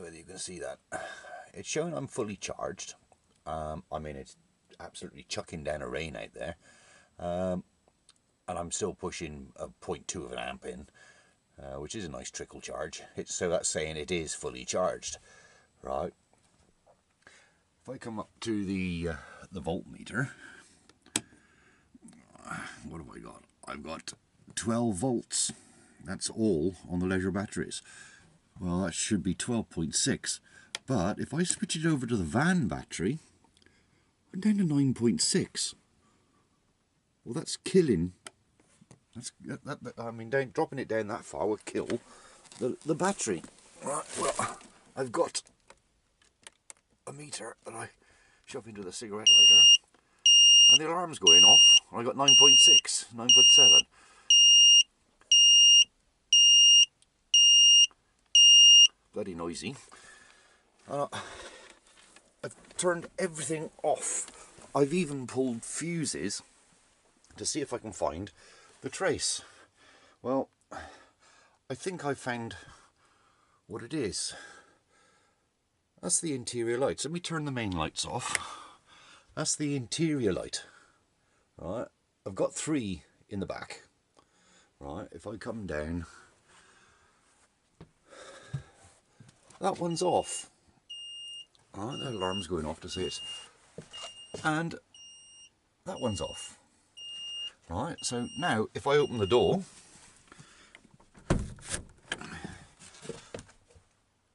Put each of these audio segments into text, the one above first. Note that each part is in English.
know whether you can see that. It's showing I'm fully charged. I mean, it's absolutely chucking down a rain out there. And I'm still pushing a 0.2 of an amp in, which is a nice trickle charge. So that's saying it is fully charged, right? If I come up to the voltmeter, what have I got? I've got 12 volts. That's all on the leisure batteries. Well, that should be 12.6. But if I switch it over to the van battery, I'm down to 9.6. Well, that's killing. I mean, dropping it down that far would kill the battery. Right, well, I've got a meter that I shove into the cigarette lighter, and the alarm's going off. I got 9.6, 9.7. Bloody noisy. I've turned everything off. I've even pulled fuses to see if I can find the trace. Well, I think I found what it is. That's the interior lights. Let me turn the main lights off. That's the interior light. Right, I've got 3 in the back. Right, if I come down, that one's off. Alright, the alarm's going off to say it's... And that one's off. Right, so now if I open the door,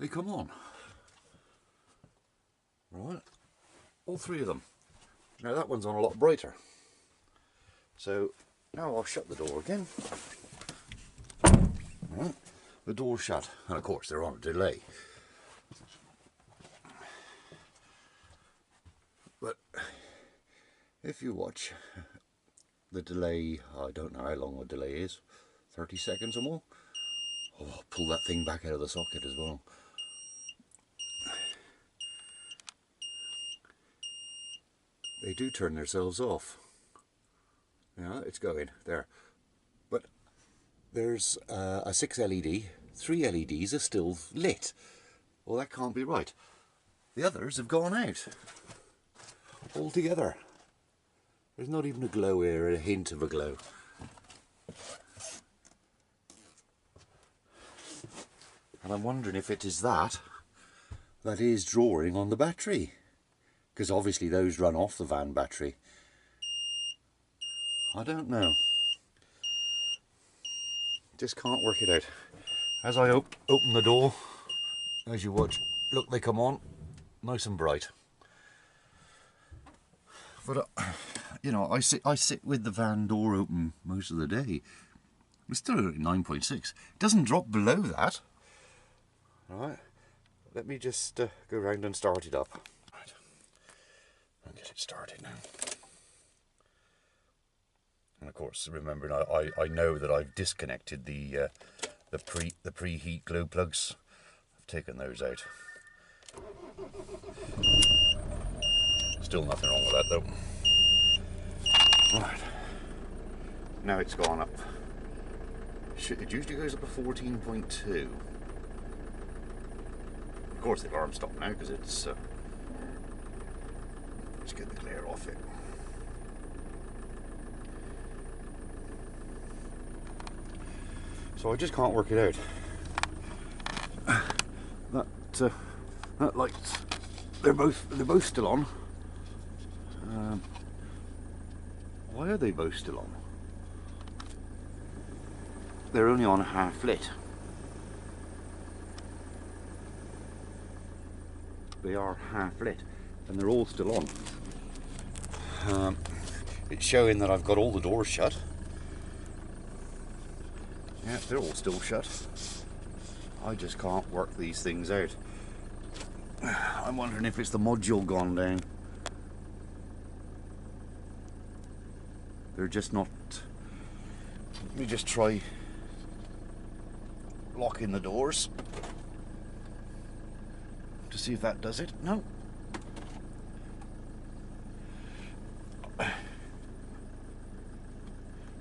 they come on. Right, all 3 of them. Now that one's on a lot brighter. So now I'll shut the door again. Right, the door's shut, and of course they're on a delay. But if you watch the delay, I don't know how long the delay is, 30 seconds or more. Oh, I'll pull that thing back out of the socket as well. They do turn themselves off. Yeah, it's going there. But there's a 6 LED, 3 LEDs are still lit. Well, that can't be right. The others have gone out altogether. There's not even a glow here, a hint of a glow. And I'm wondering if it is that is drawing on the battery. Because obviously those run off the van battery. I don't know. Just can't work it out. As I open the door, as you watch, look, they come on, nice and bright. But you know, I sit with the van door open most of the day. It's still at 9.6. It doesn't drop below that. All right. Let me just go around and start it up. Right. I'll get it started now. And of course, remembering I know that I've disconnected the preheat glow plugs. I've taken those out. Still nothing wrong with that though. Right. Now it's gone up. It usually goes up to 14.2. Of course, the alarm stopped now because it's. Let's get the glare off it. So I just can't work it out. That lights, they're both still on. Why are they both still on? They're only on half lit. They are half lit, and they're all still on. It's showing that I've got all the doors shut. Yeah, they're all still shut. I just can't work these things out. I'm wondering if it's the module gone down. They're just not. Let me just try locking the doors to see if that does it. No.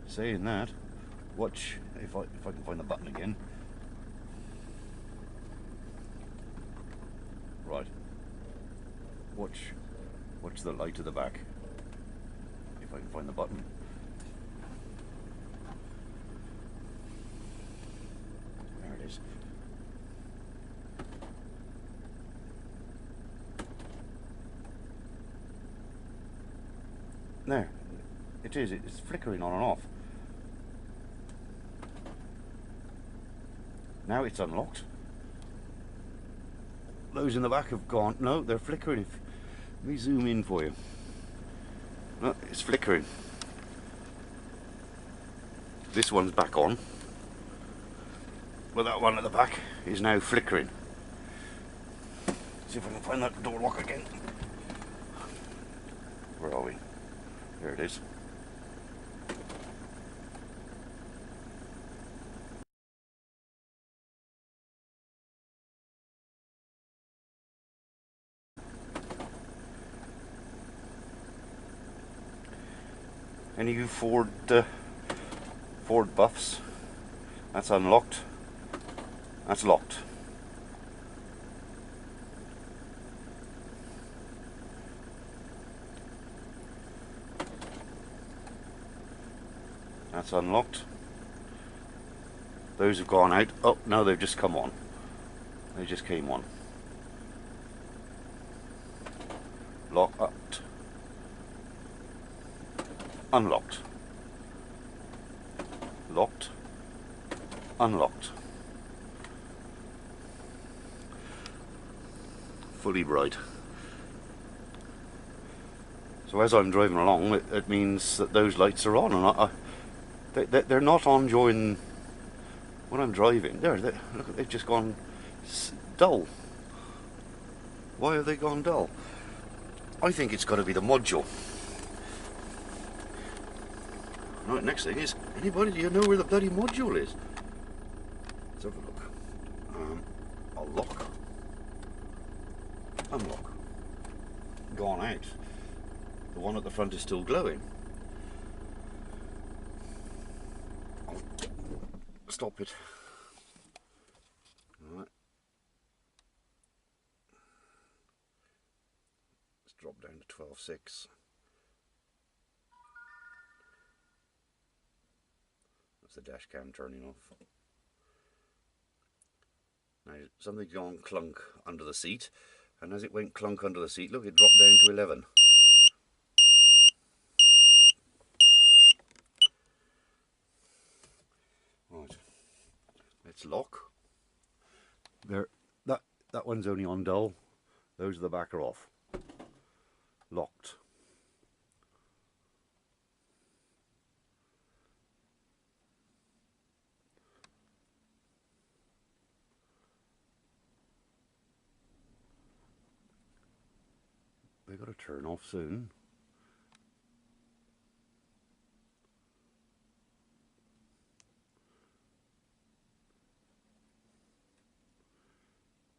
Saying that, watch if I can find the button again. watch the light at the back. If I can find the button. There it is. There. It is. It's flickering on and off. Now it's unlocked. Those in the back have gone. No, they're flickering. Let me zoom in for you. No, it's flickering. This one's back on. But that one at the back is now flickering. See if I can find that door lock again. Where are we? There it is. Any of you Ford buffs? That's unlocked. That's locked. That's unlocked. Those have gone out. Oh, no, they've just come on. They just came on. Locked. Unlocked. Locked. Unlocked. Fully bright. So as I'm driving along, it means that those lights are on, and they're not on during when I'm driving. Look, they've just gone dull. Why have they gone dull? I think it's got to be the module. Right, next thing is, anybody, do you know where the bloody module is? Let's have a look. I'll lock. Unlock. Gone out. The one at the front is still glowing. I'll stop it. Alright. Let's drop down to 12.6. The dash cam turning off. Now something's gone clunk under the seat, and as it went clunk under the seat, look, it dropped down to 11. Right, let's lock. There, that one's only on dull. Those at the back are off. Locked. They've got to turn off soon.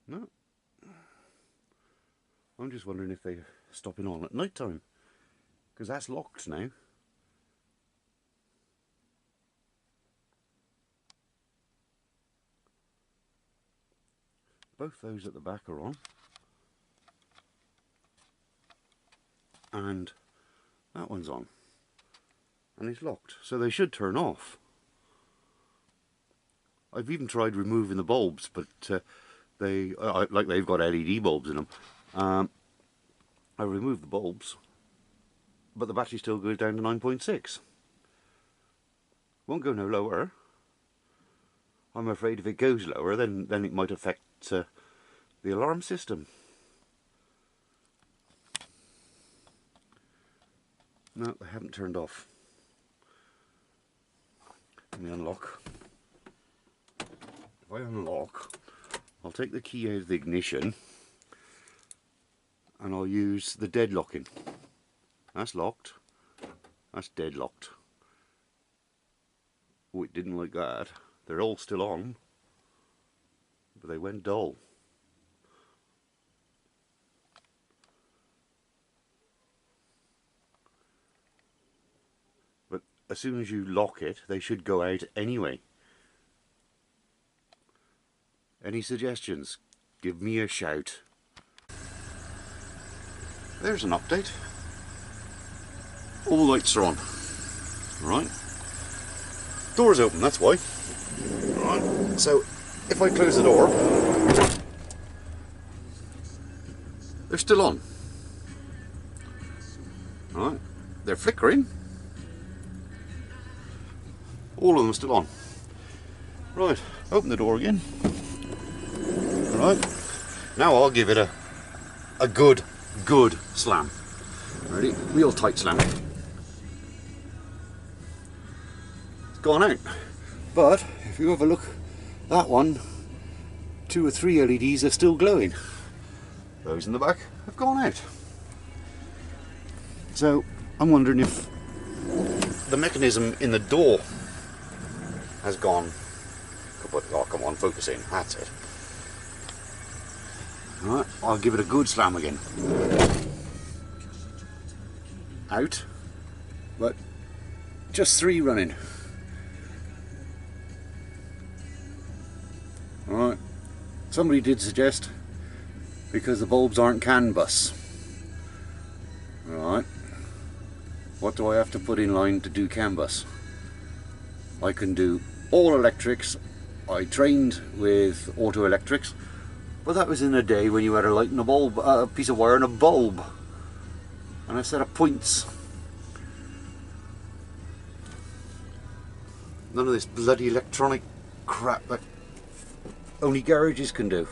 No. I'm just wondering if they're stopping on at night time, because that's locked now. Both those at the back are on. And that one's on, and it's locked, so they should turn off. I've even tried removing the bulbs, but they've got LED bulbs in them. I removed the bulbs, but the battery still goes down to 9.6. Won't go no lower. I'm afraid if it goes lower, then it might affect the alarm system. No, they haven't turned off. Let me unlock. If I unlock, I'll take the key out of the ignition and I'll use the deadlocking. That's locked. That's deadlocked. Oh, it didn't like that. They're all still on, but they went dull. But as soon as you lock it, they should go out anyway. Any suggestions? Give me a shout. there's an update. All the lights are on. Right. Door's open, that's why. Right. So if I close the door, they're still on. Right. They're flickering. All of them are still on. Right, open the door again. Right. Now I'll give it a good slam. Ready? Real tight slam. It's gone out. But if you have a look, that one, 2 or 3 LEDs are still glowing. Those in the back have gone out. So I'm wondering if the mechanism in the door has gone. Oh, come on, focus in. That's it. Right, I'll give it a good slam again. Out, but just 3 running. Right, somebody did suggest because the bulbs aren't CAN bus. Right, what do I have to put in line to do CAN bus? I can do all electrics. I trained with auto electrics, but that was in a day when you had a light and a bulb, a piece of wire and a bulb, and a set of points. None of this bloody electronic crap that only garages can do.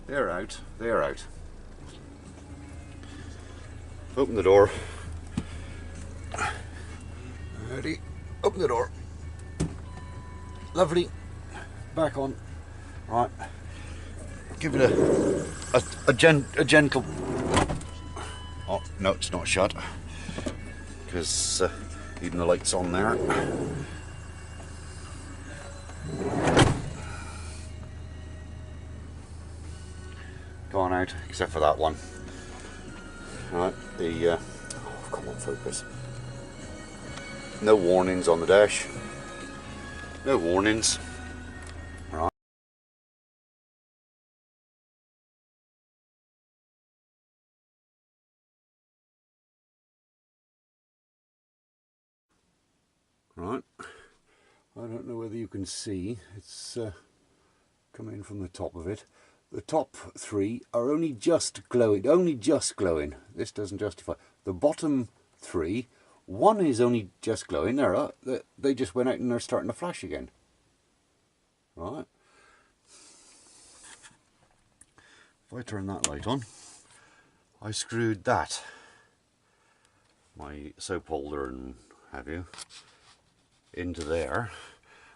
They're out. They're out. Open the door. Ready? Open the door. Lovely. Back on. Right. Give it a gentle. Oh no, it's not shut because even the light's on there. Gone out, except for that one. Right, the oh, come on, focus. No warnings on the dash. No warnings. Right. Right. I don't know whether you can see. It's coming from the top of it. The top 3 are only just glowing. Only just glowing. This doesn't justify. The bottom 3, 1 is only just glowing. They just went out and they're starting to flash again. Right. If I turn that light on, I screwed that, my soap holder and have you, into there,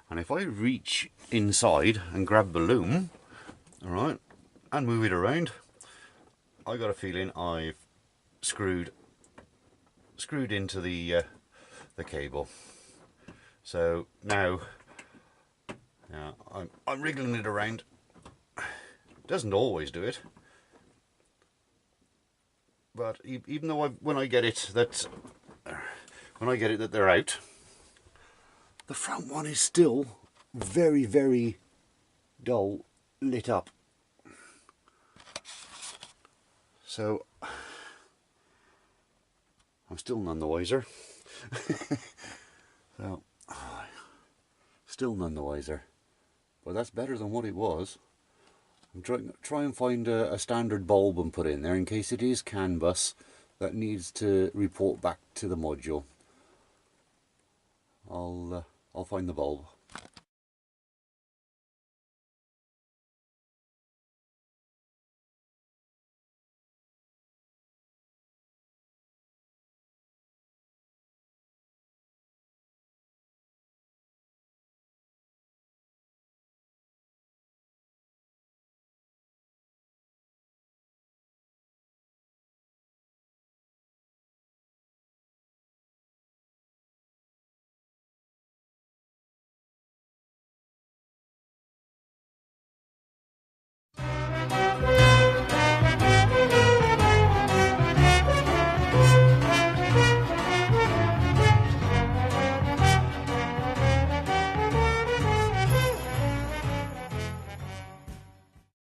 and if I reach inside and grab the loom, alright, and move it around, I got a feeling I've screwed into the cable. So now, yeah, I'm wriggling it around. Doesn't always do it, but even though when I get it that they're out, the front one is still very, very dull lit up. So I'm still none the wiser. So still none the wiser, but that's better than what it was. I'm try and find a standard bulb and put in there in case it is CAN bus that needs to report back to the module. I'll find the bulb.